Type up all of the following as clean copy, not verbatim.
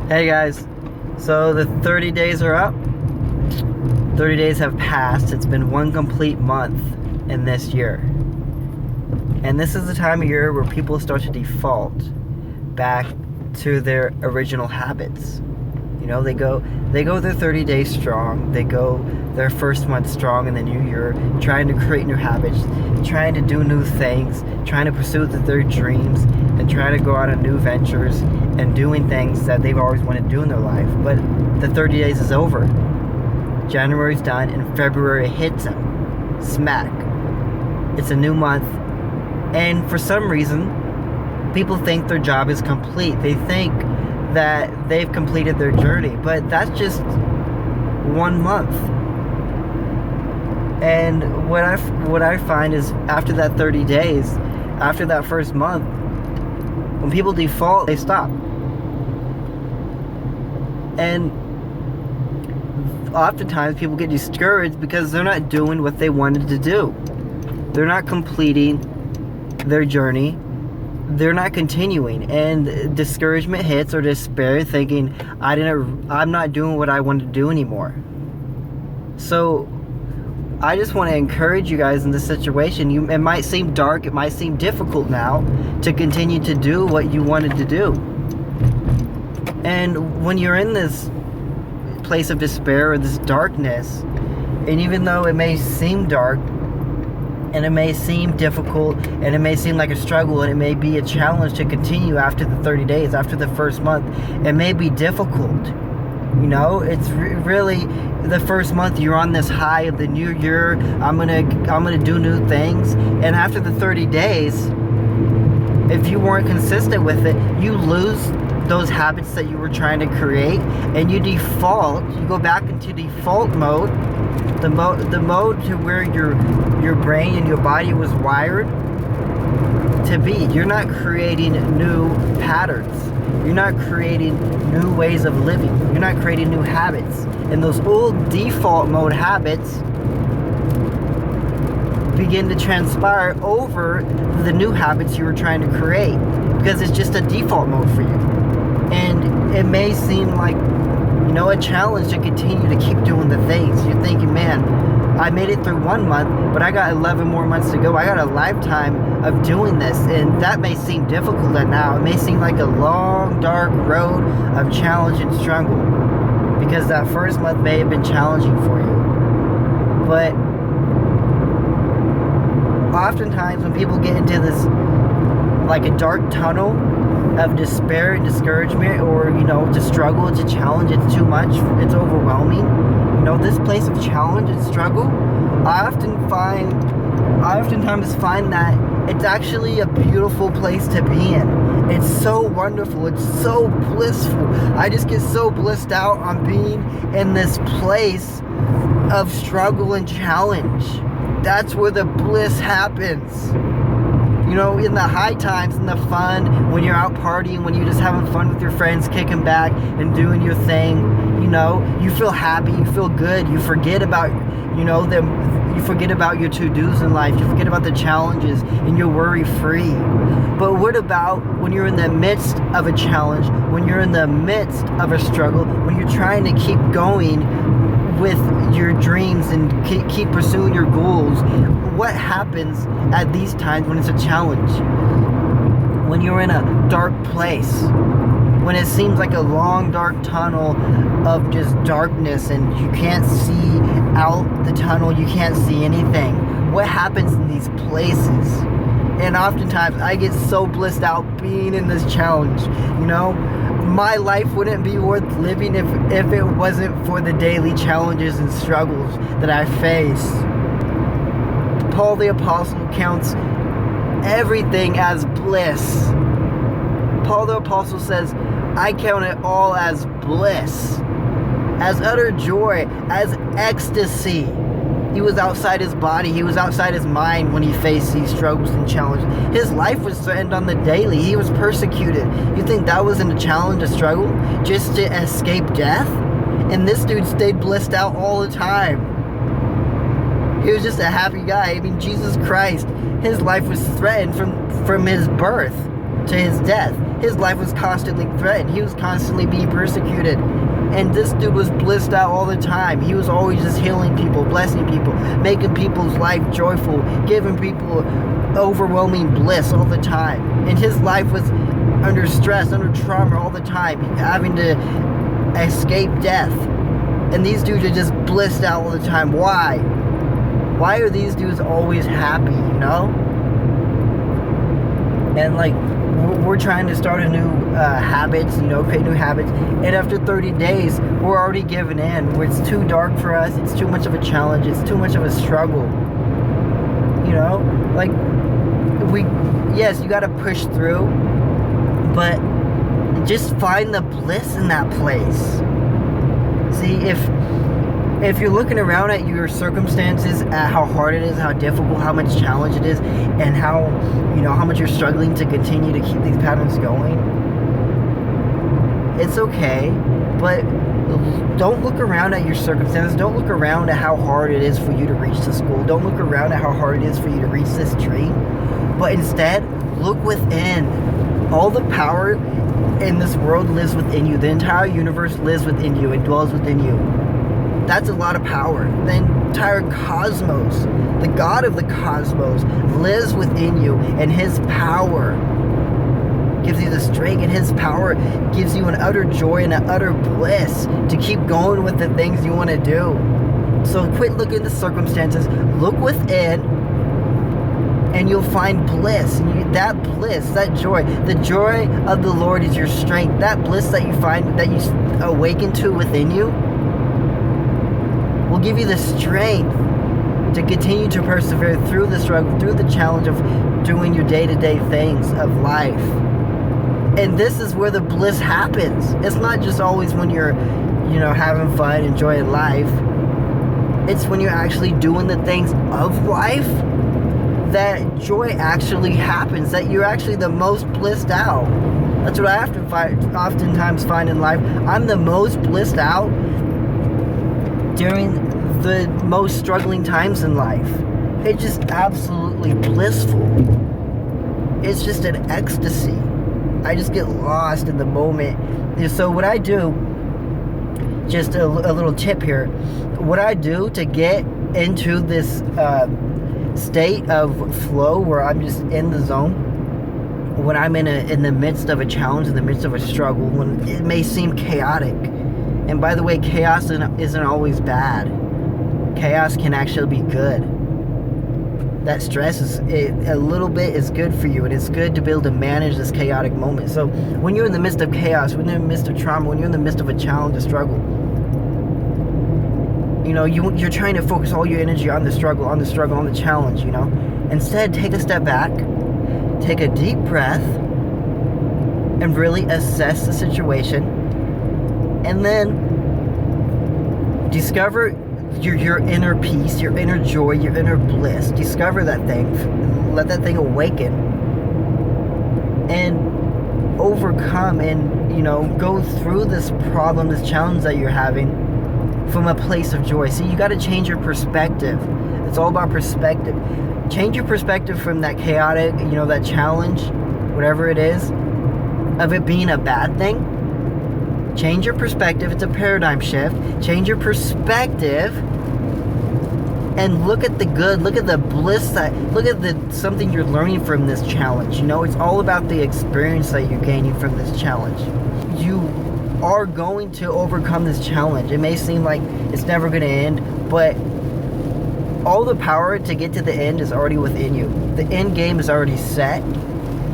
Hey guys, so the 30 days are up. 30 days have passed. It's been one complete month in this year. And this is the time of year where people start to default back to their original habits. You know, they go their 30 days strong. They go their first month strong in the new year, trying to create new habits, trying to do new things, trying to pursue their dreams, and trying to go out on new ventures and doing things that they've always wanted to do in their life. But the 30 days is over. January's done and February hits them. Smack. It's a new month. And for some reason, people think their job is complete. They think that they've completed their journey, but that's just 1 month. And what I find is after that 30 days, after that first month, when people default, they stop. And oftentimes people get discouraged because they're not doing what they wanted to do. They're not completing their journey. They're not continuing, and discouragement hits, or despair, thinking I'm not doing what I want to do anymore. So I just want to encourage you guys in this situation. It might seem dark, it might seem difficult now to continue to do what you wanted to do. And when you're in this place of despair or this darkness, and even though it may seem dark, and it may seem difficult, and it may seem like a struggle, and it may be a challenge to continue after the 30 days, after the first month, it may be difficult. You know, it's really the first month you're on this high of the new year. I'm gonna do new things, and after the 30 days, if you weren't consistent with it, you lose those habits that you were trying to create, and you default. You go back into default mode, the mode to where your brain and your body was wired to be. You're not creating new patterns. You're not creating new ways of living. You're not creating new habits. And those old default mode habits begin to transpire over the new habits you were trying to create, because it's just a default mode for you. And it may seem like, you know, a challenge to continue to keep doing the things. You're thinking, man, I made it through 1 month, but I got 11 more months to go. I got a lifetime of doing this, and that may seem difficult now. It may seem like a long, dark road of challenge and struggle, because that first month may have been challenging for you. But oftentimes when people get into this, like a dark tunnel of despair and discouragement, or, you know, to struggle, to challenge, it's too much, it's overwhelming. You know, this place of challenge and struggle, I oftentimes find that it's actually a beautiful place to be in. It's so wonderful, it's so blissful. I just get so blissed out on being in this place of struggle and challenge. That's where the bliss happens. You know, in the high times, in the fun, when you're out partying, when you're just having fun with your friends, kicking back and doing your thing, you know, you feel happy, you feel good, you forget about, you know, you forget about your to-dos in life, you forget about the challenges, and you're worry-free. But what about when you're in the midst of a challenge, when you're in the midst of a struggle, when you're trying to keep going with your dreams and keep pursuing your goals? What happens at these times when it's a challenge? When you're in a dark place, when it seems like a long dark tunnel of just darkness and you can't see out the tunnel, you can't see anything. What happens in these places? And oftentimes I get so blissed out being in this challenge. You know, my life wouldn't be worth living if it wasn't for the daily challenges and struggles that I face. Paul the Apostle counts everything as bliss. Paul the Apostle says, I count it all as bliss, as utter joy, as ecstasy. He was outside his body, he was outside his mind when he faced these struggles and challenges. His life was threatened on the daily. He was persecuted. You think that wasn't a challenge, a struggle, just to escape death? And this dude stayed blissed out all the time. He was just a happy guy. I mean, Jesus Christ, his life was threatened from his birth. to his death. His life was constantly threatened. He was constantly being persecuted. And this dude was blissed out all the time. He was always just healing people, blessing people, making people's life joyful, giving people overwhelming bliss all the time. And his life was under stress, under trauma all the time, having to escape death. And these dudes are just blissed out all the time. Why? Why are these dudes always happy, you know? And like, we're trying to start a new habits, you know, create new habits. And after 30 days, we're already giving in. It's too dark for us. It's too much of a challenge. It's too much of a struggle. You know, like yes, you got to push through, but just find the bliss in that place. See, if you're looking around at your circumstances, at how hard it is, how difficult, how much challenge it is, and how, you know, how much you're struggling to continue to keep these patterns going, it's okay, but don't look around at your circumstances. Don't look around at how hard it is for you to reach the school. Don't look around at how hard it is for you to reach this dream, but instead, look within. All the power in this world lives within you. The entire universe lives within you and dwells within you. That's a lot of power. The entire cosmos, the God of the cosmos, lives within you, and his power gives you the strength, and his power gives you an utter joy and an utter bliss to keep going with the things you want to do. So quit looking at the circumstances, look within, and you'll find bliss. And that bliss, that joy, the joy of the Lord is your strength. That bliss that you find, that you awaken to within you, will give you the strength to continue to persevere through the struggle, through the challenge of doing your day-to-day things of life. And this is where the bliss happens. It's not just always when you're, you know, having fun, enjoying life. It's when you're actually doing the things of life that joy actually happens, that you're actually the most blissed out. That's what I oftentimes find in life. I'm the most blissed out during the most struggling times in life. It's just absolutely blissful. It's just an ecstasy. I just get lost in the moment. And so what I do, just a little tip here, what I do to get into this state of flow where I'm just in the zone, when I'm in the midst of a challenge, in the midst of a struggle, when it may seem chaotic. And by the way, chaos isn't always bad. Chaos can actually be good. That stress is a little bit is good for you, and it's good to be able to manage this chaotic moment. So when you're in the midst of chaos, when you're in the midst of trauma, when you're in the midst of a challenge, a struggle, you know, you're trying to focus all your energy on the struggle, on the challenge, you know. Instead, take a step back, take a deep breath, and really assess the situation. And then discover your inner peace, your inner joy, your inner bliss. Discover that thing. Let that thing awaken. And overcome and, you know, go through this problem, this challenge that you're having from a place of joy. See, you got to change your perspective. It's all about perspective. Change your perspective from that chaotic, you know, that challenge, whatever it is, of it being a bad thing. Change your perspective. It's a paradigm shift. Change your perspective and look at the good. Look at the bliss look at something you're learning from this challenge. You know, it's all about the experience that you're gaining from this challenge. You are going to overcome this challenge. It may seem like it's never going to end, but all the power to get to the end is already within you. The end game is already set.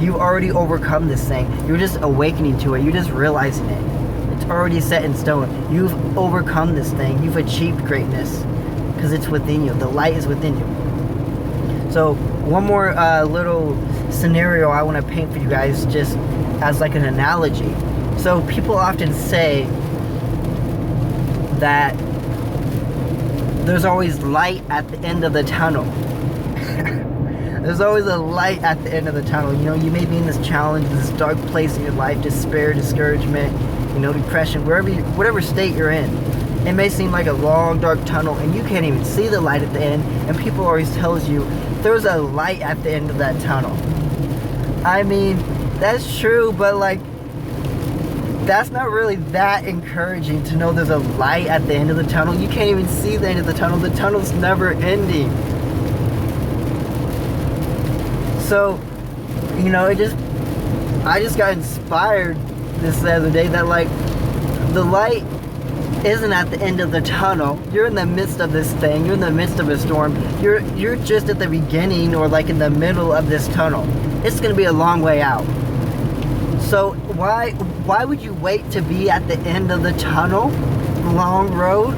You've already overcome this thing. You're just awakening to it. You're just realizing it. It's already set in stone. You've overcome this thing. You've achieved greatness because it's within you. The light is within you. So one more little scenario I want to paint for you guys, just as like an analogy. So people often say that there's always light at the end of the tunnel. There's always a light at the end of the tunnel. You know, you may be in this challenge, this dark place in your life, despair, discouragement, you know, depression, whatever state you're in. It may seem like a long, dark tunnel, and you can't even see the light at the end, and people always tells you there's a light at the end of that tunnel. I mean, That's true, but like, that's not really that encouraging to know there's a light at the end of the tunnel. You can't even see the end of the tunnel. The tunnel's never ending. So, you know, I just got inspired this other day that like, the light isn't at the end of the tunnel. You're in the midst of this thing. You're in the midst of a storm. You're just at the beginning or like in the middle of this tunnel. It's gonna be a long way out. So why would you wait to be at the end of the tunnel, long road,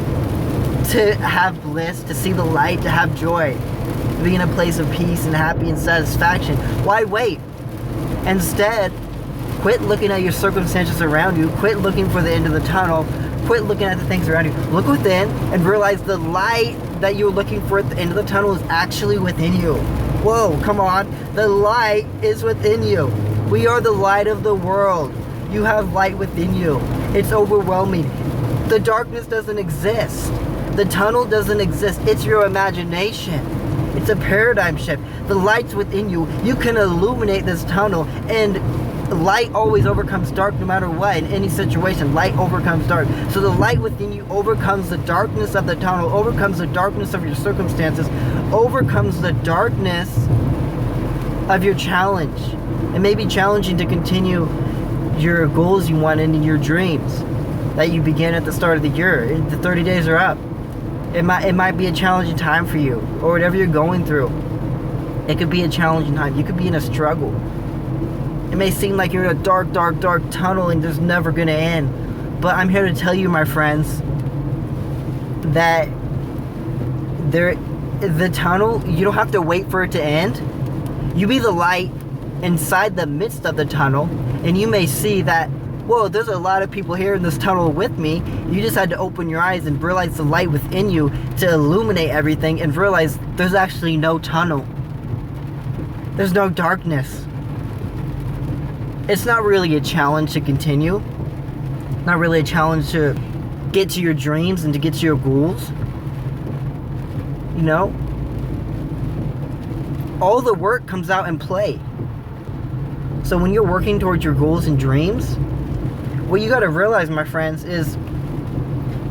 to have bliss, to see the light, to have joy, to be in a place of peace and happy and satisfaction? Why wait? Instead, quit looking at your circumstances around you. Quit looking for the end of the tunnel. Quit looking at the things around you. Look within and realize the light that you're looking for at the end of the tunnel is actually within you. Whoa, come on. The light is within you. We are the light of the world. You have light within you. It's overwhelming. The darkness doesn't exist. The tunnel doesn't exist. It's your imagination. It's a paradigm shift. The light's within you. You can illuminate this tunnel, and light always overcomes dark no matter what. In any situation, light overcomes dark. So the light within you overcomes the darkness of the tunnel, overcomes the darkness of your circumstances, overcomes the darkness of your challenge. It may be challenging to continue your goals you want and your dreams that you began at the start of the year. The 30 days are up. It might be a challenging time for you, or whatever you're going through. It could be a challenging time. You could be in a struggle. It may seem like you're in a dark, dark, dark tunnel and there's never going to end. But I'm here to tell you, my friends, that the tunnel, you don't have to wait for it to end. You be the light inside the midst of the tunnel, and you may see that, whoa, there's a lot of people here in this tunnel with me. You just had to open your eyes and realize the light within you to illuminate everything and realize there's actually no tunnel. There's no darkness. It's not really a challenge to continue. Not really a challenge to get to your dreams and to get to your goals. You know? All the work comes out in play. So when you're working towards your goals and dreams, what you got to realize, my friends, is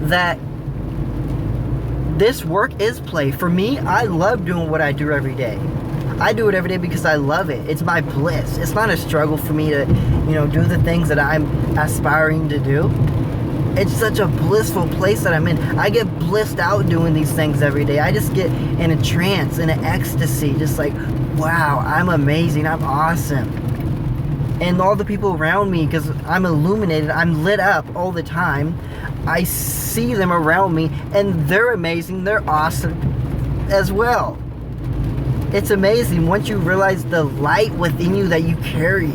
that this work is play. For me, I love doing what I do every day. I do it every day because I love it. It's my bliss. It's not a struggle for me to, do the things that I'm aspiring to do. It's such a blissful place that I'm in. I get blissed out doing these things every day. I just get in a trance, in an ecstasy, just like, wow, I'm amazing, I'm awesome. And all the people around me, because I'm illuminated, I'm lit up all the time, I see them around me, and they're amazing, they're awesome as well. It's amazing once you realize the light within you that you carry.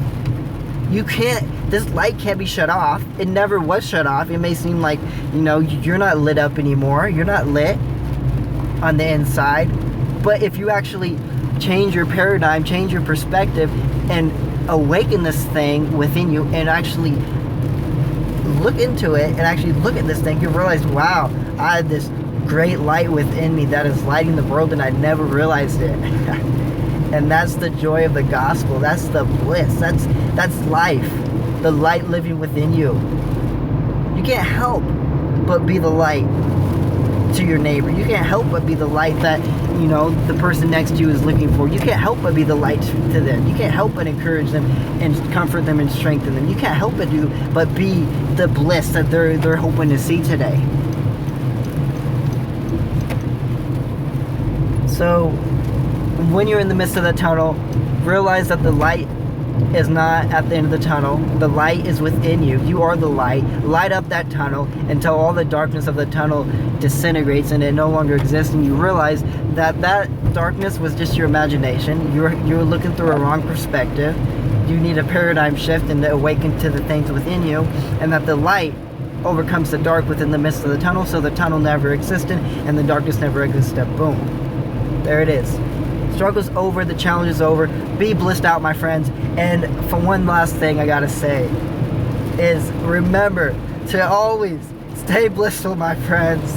This light can't be shut off. It never was shut off. It may seem like, you're not lit up anymore. You're not lit on the inside. But if you actually change your paradigm, change your perspective, and awaken this thing within you and actually look into it and actually look at this thing, you realize, wow, I have this great light within me that is lighting the world and I never realized it. And that's the joy of the gospel. That's the bliss. That's life. The light living within you. You can't help but be the light to your neighbor. You can't help but be the light that, the person next to you is looking for. You can't help but be the light to them. You can't help but encourage them and comfort them and strengthen them. You can't help but be the bliss that they're hoping to see today. So, when you're in the midst of the tunnel, realize that the light is not at the end of the tunnel. The light is within you. You are the light. Light up that tunnel until all the darkness of the tunnel disintegrates and it no longer exists, and you realize that darkness was just your imagination. You're looking through a wrong perspective. You need a paradigm shift and to awaken to the things within you, and that the light overcomes the dark within the midst of the tunnel, so the tunnel never existed and the darkness never existed. Boom. There it is. Struggle's over, the challenge is over. Be blissed out, my friends. And for one last thing I gotta say is remember to always stay blissful, my friends.